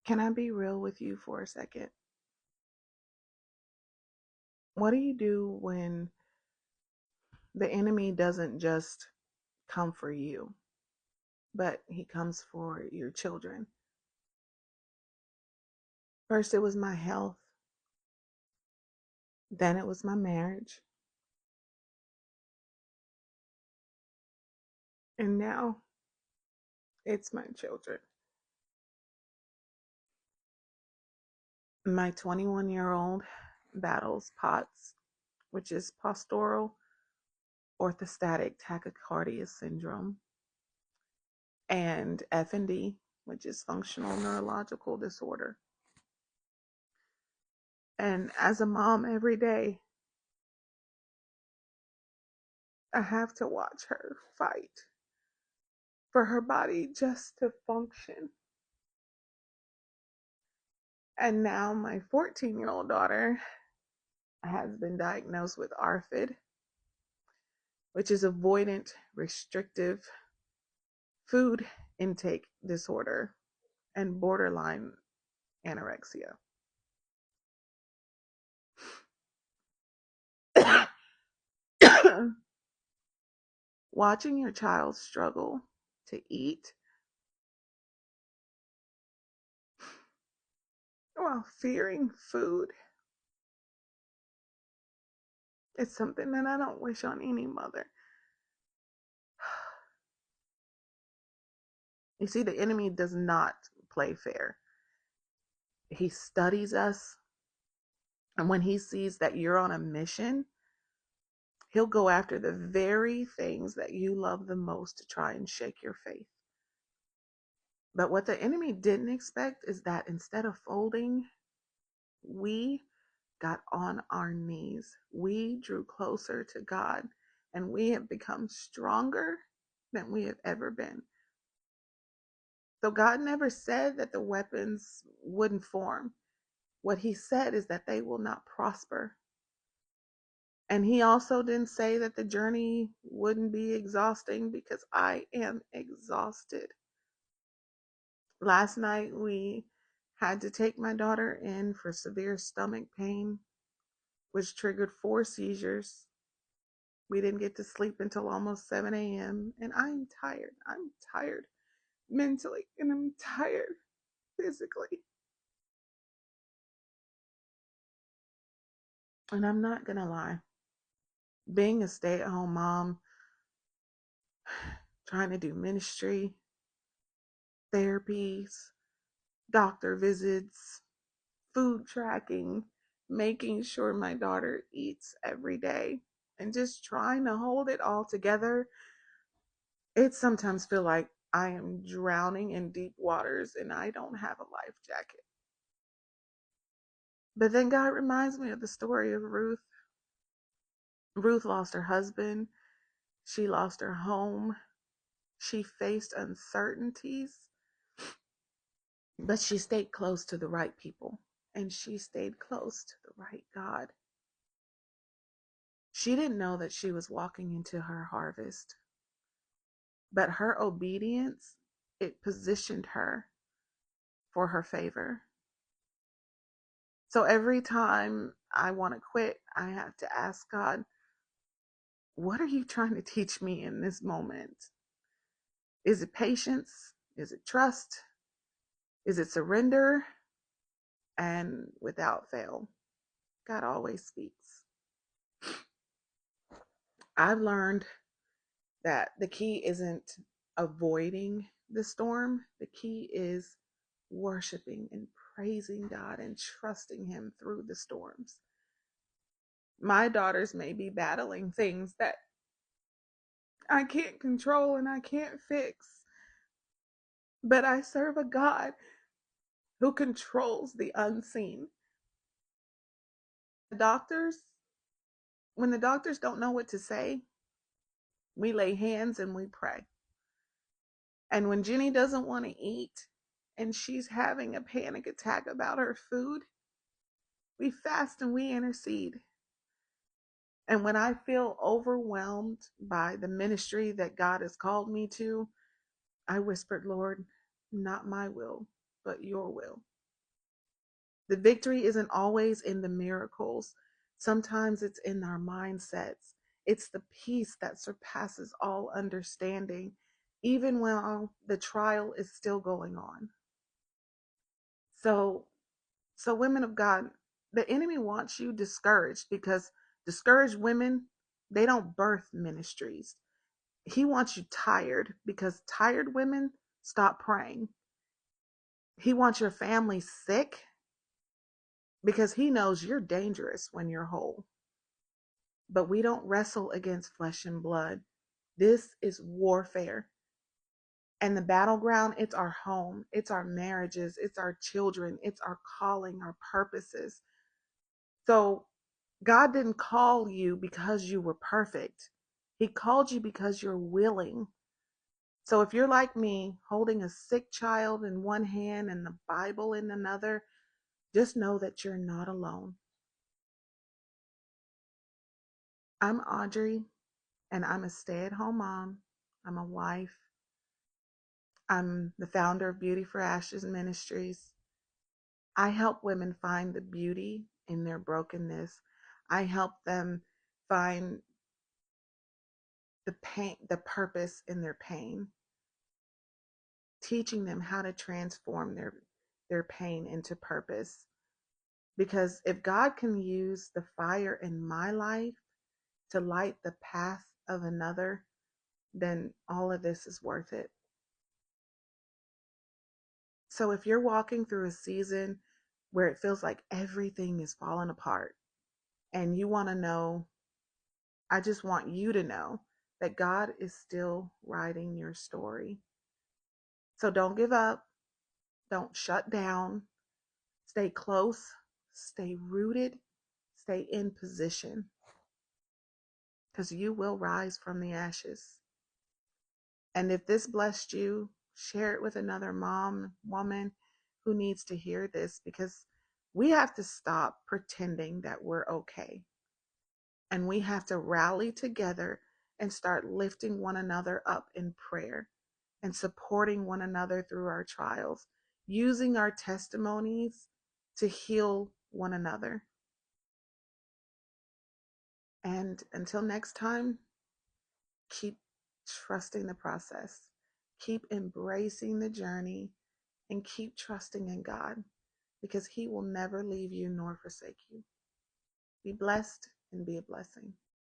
Can I be real with you for a second? What do you do when the enemy doesn't just come for you, but he comes for your children? First, it was my health, then, it was my marriage, and now it's my children. My 21-year-old battles POTS, which is postural orthostatic tachycardia syndrome, and FND, which is functional neurological disorder. And as a mom, every day, I have to watch her fight for her body just to function. And now my 14-year-old daughter has been diagnosed with ARFID, which is avoidant restrictive food intake disorder and borderline anorexia. Watching your child struggle to eat while fearing food is something that I don't wish on any mother. You see, the enemy does not play fair. He studies us, and when he sees that you're on a mission, he'll go after the very things that you love the most to try and shake your faith. But what the enemy didn't expect is that instead of folding, we got on our knees. We drew closer to God, and we have become stronger than we have ever been. So God never said that the weapons wouldn't form. What he said is that they will not prosper. And he also didn't say that the journey wouldn't be exhausting, because I am exhausted. Last night, we had to take my daughter in for severe stomach pain, which triggered 4 seizures. We didn't get to sleep until almost 7 a.m. And I'm tired. I'm tired mentally, and I'm tired physically. And I'm not going to lie. Being a stay-at-home mom, trying to do ministry, therapies, doctor visits, food tracking, making sure my daughter eats every day, and just trying to hold it all together, it sometimes feels like I am drowning in deep waters and I don't have a life jacket. But then God reminds me of the story of Ruth. Ruth lost her husband. She lost her home. She faced uncertainties, but she stayed close to the right people, and she stayed close to the right God. She didn't know that she was walking into her harvest, but her obedience, it positioned her for her favor. So every time I want to quit, I have to ask God, what are you trying to teach me in this moment? Is it patience? Is it trust? Is it surrender? And without fail, God always speaks. I've learned that the key isn't avoiding the storm. The key is worshiping and praising God and trusting Him through the storms. My daughters may be battling things that I can't control and I can't fix, but I serve a God who controls the unseen. The doctors, when the doctors don't know what to say, we lay hands and we pray. And when Jenny doesn't want to eat and she's having a panic attack about her food, we fast and we intercede. And when I feel overwhelmed by the ministry that God has called me to, I whispered, Lord, not my will, but your will. The victory isn't always in the miracles. Sometimes it's in our mindsets. It's the peace that surpasses all understanding, even while the trial is still going on. So, so women of God, the enemy wants you discouraged because discouraged women, they don't birth ministries. He wants you tired because tired women stop praying. He wants your family sick because he knows you're dangerous when you're whole. But we don't wrestle against flesh and blood. This is warfare. And the battleground, it's our home, it's our marriages, it's our children, it's our calling, our purposes. So God didn't call you because you were perfect. He called you because you're willing. So if you're like me, holding a sick child in one hand and the Bible in another, just know that you're not alone. I'm Audrey, and I'm a stay-at-home mom. I'm a wife. I'm the founder of Beauty for Ashes Ministries. I help women find the beauty in their brokenness. I help them find the pain, the purpose in their pain, teaching them how to transform their pain into purpose. Because if God can use the fire in my life to light the path of another, then all of this is worth it. So if you're walking through a season where it feels like everything is falling apart and you want to know, I just want you to know that God is still writing your story. So don't give up. Don't shut down. Stay close. Stay rooted. Stay in position because you will rise from the ashes. And if this blessed you, share it with another mom, woman who needs to hear this because we have to stop pretending that we're okay. And we have to rally together and start lifting one another up in prayer and supporting one another through our trials, using our testimonies to heal one another. And until next time, keep trusting the process, keep embracing the journey, and keep trusting in God because He will never leave you nor forsake you. Be blessed and be a blessing.